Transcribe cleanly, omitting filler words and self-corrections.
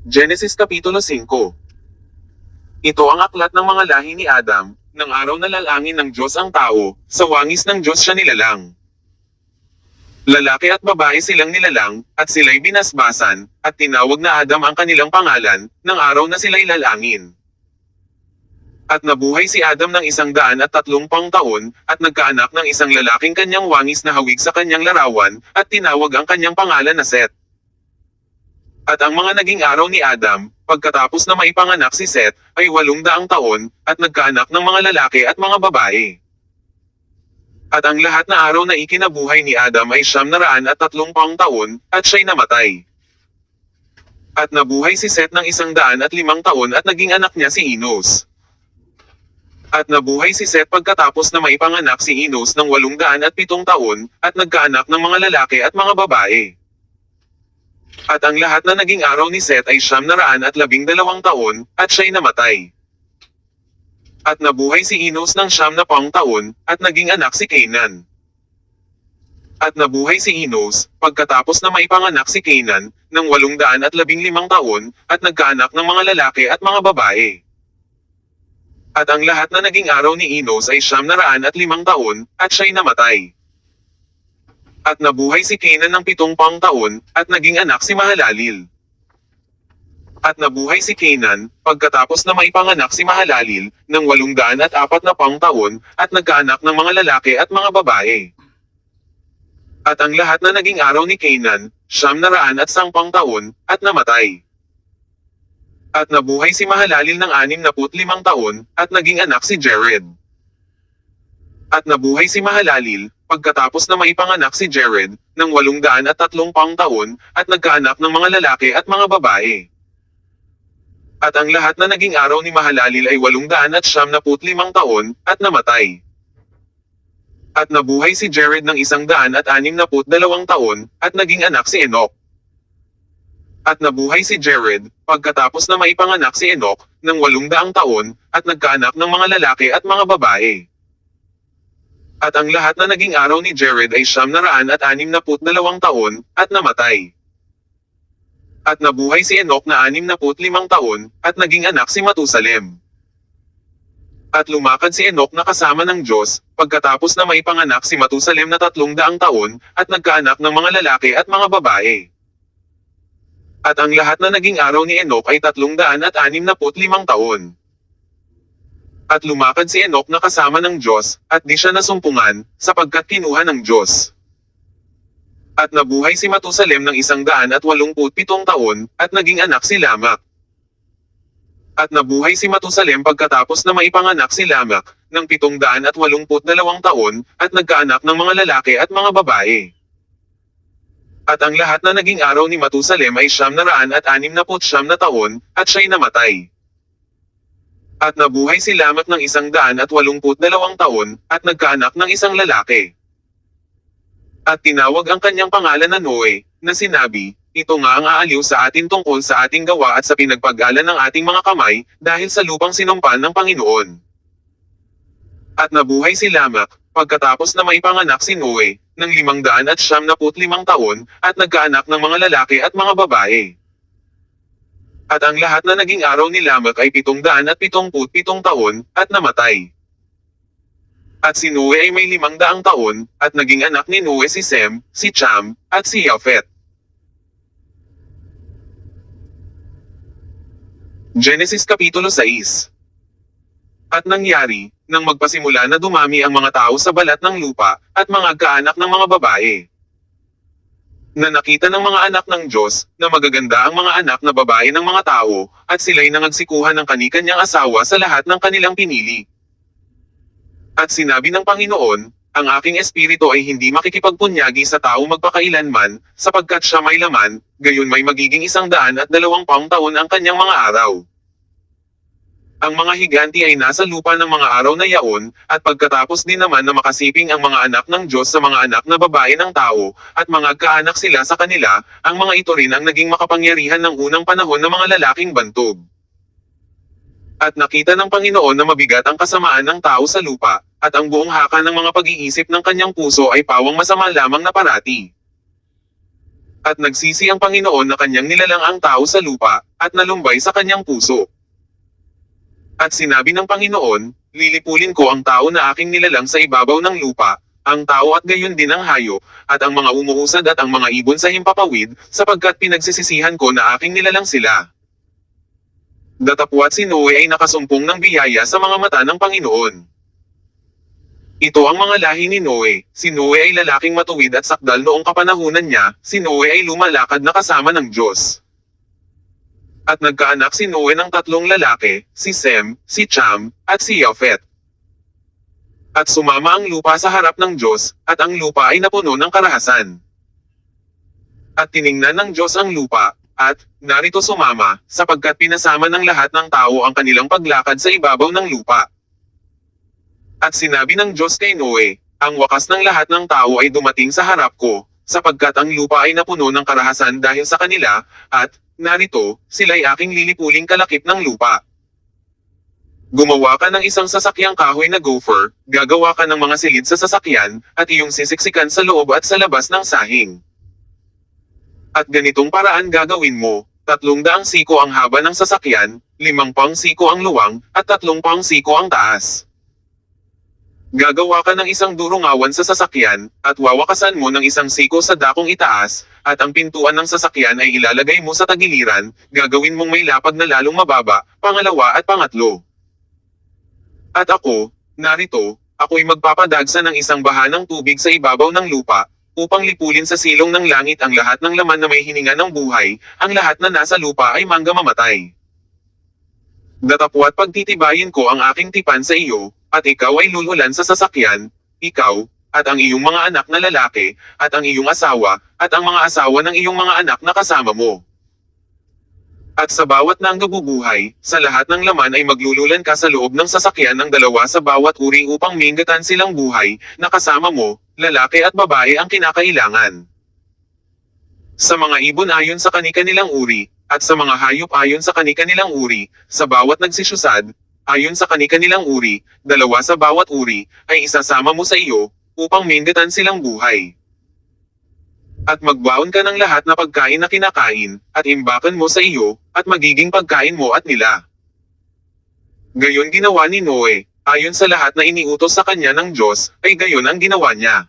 Genesis Kapitulo 5. Ito ang aklat ng mga lahi ni Adam, ng araw na lalangin ng Diyos ang tao, sa wangis ng Diyos siya nilalang. Lalaki at babae silang nilalang, at sila'y binasbasan, at tinawag na Adam ang kanilang pangalan, ng araw na sila'y lalangin. At nabuhay si Adam ng 130 taon, at nagkaanak ng isang lalaking kanyang wangis na hawig sa kanyang larawan, at tinawag ang kanyang pangalan na Seth. At ang mga naging araw ni Adam, pagkatapos na maipanganak si Seth, ay 800 taon, at nagkaanak ng mga lalaki at mga babae. At ang lahat na araw na ikinabuhay ni Adam ay 930 taon, at siya'y namatay. At nabuhay si Seth ng 105 taon at naging anak niya si Enos. At nabuhay si Seth pagkatapos na maipanganak si Enos ng 807 taon, at nagkaanak ng mga lalaki at mga babae. At ang lahat na naging araw ni Seth ay 912 taon, at siya'y namatay. At nabuhay si Enos ng 90 taon, at naging anak si Canaan. At nabuhay si Enos, pagkatapos na maipanganak si Canaan, ng 815 taon, at nagkaanak ng mga lalaki at mga babae. At ang lahat na naging araw ni Enos ay 905 taon, at siya'y namatay. At nabuhay si Canaan ng 70 taon, at naging anak si Mahalaleel. At nabuhay si Canaan, pagkatapos na maipanganak si Mahalaleel, ng 840 taon, at nagkaanak ng mga lalaki at mga babae. At ang lahat na naging araw ni Canaan, 910 taon, at namatay. At nabuhay si Mahalaleel ng 65 taon, at naging anak si Jared. At nabuhay si Mahalaleel, pagkatapos na maipanganak si Jared, ng 830 taon, at nagkaanak ng mga lalaki at mga babae. At ang lahat na naging araw ni Mahalaleel ay 875 taon, at namatay. At nabuhay si Jared ng 162 taon, at naging anak si Enoch. At nabuhay si Jared, pagkatapos na maipanganak si Enoch, ng 800 taon, at nagkaanak ng mga lalaki at mga babae. At ang lahat na naging araw ni Jared ay 962 taon, at namatay. At nabuhay si Enoch na 65 taon, at naging anak si Matusalem. At lumakad si Enoch na kasama ng Diyos, pagkatapos na maipanganak si Matusalem na 300 taon, at nagkaanak ng mga lalaki at mga babae. At ang lahat na naging araw ni Enoch ay 365 taon. At lumakad si Enoch na kasama ng Diyos, at di siya nasumpungan, sapagkat kinuha ng Diyos. At nabuhay si Matusalem ng 187 taon, at naging anak si Lamak. At nabuhay si Matusalem pagkatapos na maipanganak si Lamak, ng 782 taon, at nagkaanak ng mga lalaki at mga babae. At ang lahat na naging araw ni Matusalem ay 969 taon, at siya'y namatay. At nabuhay si Lamak ng 182 taon, at nagkaanak ng isang lalaki. At tinawag ang kanyang pangalan na Noe, na sinabi, ito nga ang aaliw sa atin tungkol sa ating gawa at sa pinagpagalan ng ating mga kamay, dahil sa lupang sinumpan ng Panginoon. At nabuhay si Lamak, pagkatapos na maipanganak si Noe, ng 575 taon, at nagkaanak ng mga lalaki at mga babae. At ang lahat na naging araw ni Lamak ay 777 taon, at namatay. At si Noe ay may 500 taon, at naging anak ni Noe si Sem, si Cham, at si Yafet. Genesis Kapitulo 6. At nangyari, nang magpasimula na dumami ang mga tao sa balat ng lupa, at mga kaanak ng mga babae, na nakita ng mga anak ng Diyos, na magaganda ang mga anak na babae ng mga tao, at sila'y nangagsikuhan ng kani-kanyang asawa sa lahat ng kanilang pinili. At sinabi ng Panginoon, ang aking espiritu ay hindi makikipagpunyagi sa tao magpakailanman, sapagkat siya may laman, gayon may magiging 120 taon ang kanyang mga araw. Ang mga higanti ay nasa lupa ng mga araw na yaon, at pagkatapos din naman na makasiping ang mga anak ng Diyos sa mga anak na babae ng tao, at mga kaanak sila sa kanila, ang mga ito rin ang naging makapangyarihan ng unang panahon ng mga lalaking bantog. At nakita ng Panginoon na mabigat ang kasamaan ng tao sa lupa, at ang buong haka ng mga pag-iisip ng kanyang puso ay pawang masama lamang na parati. At nagsisi ang Panginoon na kanyang nilalang ang tao sa lupa, at nalumbay sa kanyang puso. At sinabi ng Panginoon, lilipulin ko ang tao na aking nilalang sa ibabaw ng lupa, ang tao at gayon din ang hayop, at ang mga umuusad at ang mga ibon sa himpapawid, sapagkat pinagsisisihan ko na aking nilalang sila. Datapwat si Noe ay nakasumpong ng biyaya sa mga mata ng Panginoon. Ito ang mga lahi ni Noe. Si Noe ay lalaking matuwid at sakdal noong kapanahunan niya. Si Noe ay lumalakad na kasama ng Diyos. At nagkaanak si Noe ng 3 lalaki, si Sem, si Cham, at si Yafet. At sumama ang lupa sa harap ng Diyos, at ang lupa ay napuno ng karahasan. At tiningnan ng Diyos ang lupa, at narito sumama, sapagkat pinasama ng lahat ng tao ang kanilang paglakad sa ibabaw ng lupa. At sinabi ng Diyos kay Noe, ang wakas ng lahat ng tao ay dumating sa harap ko, sapagkat ang lupa ay napuno ng karahasan dahil sa kanila, at, narito, sila'y aking lilipuling kalakip ng lupa. Gumawa ka ng isang sasakyang kahoy na gopher, gagawa ka ng mga silid sa sasakyan, at iyong sisiksikan sa loob at sa labas ng sahing. At ganitong paraan gagawin mo, 300 siko ang haba ng sasakyan, 5 pang siko ang luwang, at 3 pang siko ang taas. Gagawa ka ng isang durungawan sa sasakyan, at wawakasan mo ng 1 siko sa dakong itaas, at ang pintuan ng sasakyan ay ilalagay mo sa tagiliran, gagawin mong may lapag na lalong mababa, pangalawa at pangatlo. At ako, narito, ako'y magpapadagsa ng isang baha ng tubig sa ibabaw ng lupa, upang lipulin sa silong ng langit ang lahat ng laman na may hininga ng buhay, ang lahat na nasa lupa ay mamatay. Datapwat pagtitibayin ko ang aking tipan sa iyo, at ikaw ay lululan sa sasakyan, ikaw, at ang iyong mga anak na lalaki, at ang iyong asawa, at ang mga asawa ng iyong mga anak na kasama mo. At sa bawat nanggabubuhay, sa lahat ng laman ay maglululan ka sa loob ng sasakyan ng 2 sa bawat uri upang minggatan silang buhay, na kasama mo, lalaki at babae ang kinakailangan. Sa mga ibon ayon sa kani-kanilang uri, at sa mga hayop ayon sa kani-kanilang uri, sa bawat nagsisyusad, ayon sa kani-kanilang uri, 2 sa bawat uri, ay isasama mo sa iyo, upang minggatan silang buhay. At magbaon ka ng lahat na pagkain na kinakain, at imbakan mo sa iyo, at magiging pagkain mo at nila. Gayon ginawa ni Noe, ayon sa lahat na iniutos sa kanya ng Diyos, ay gayon ang ginawa niya.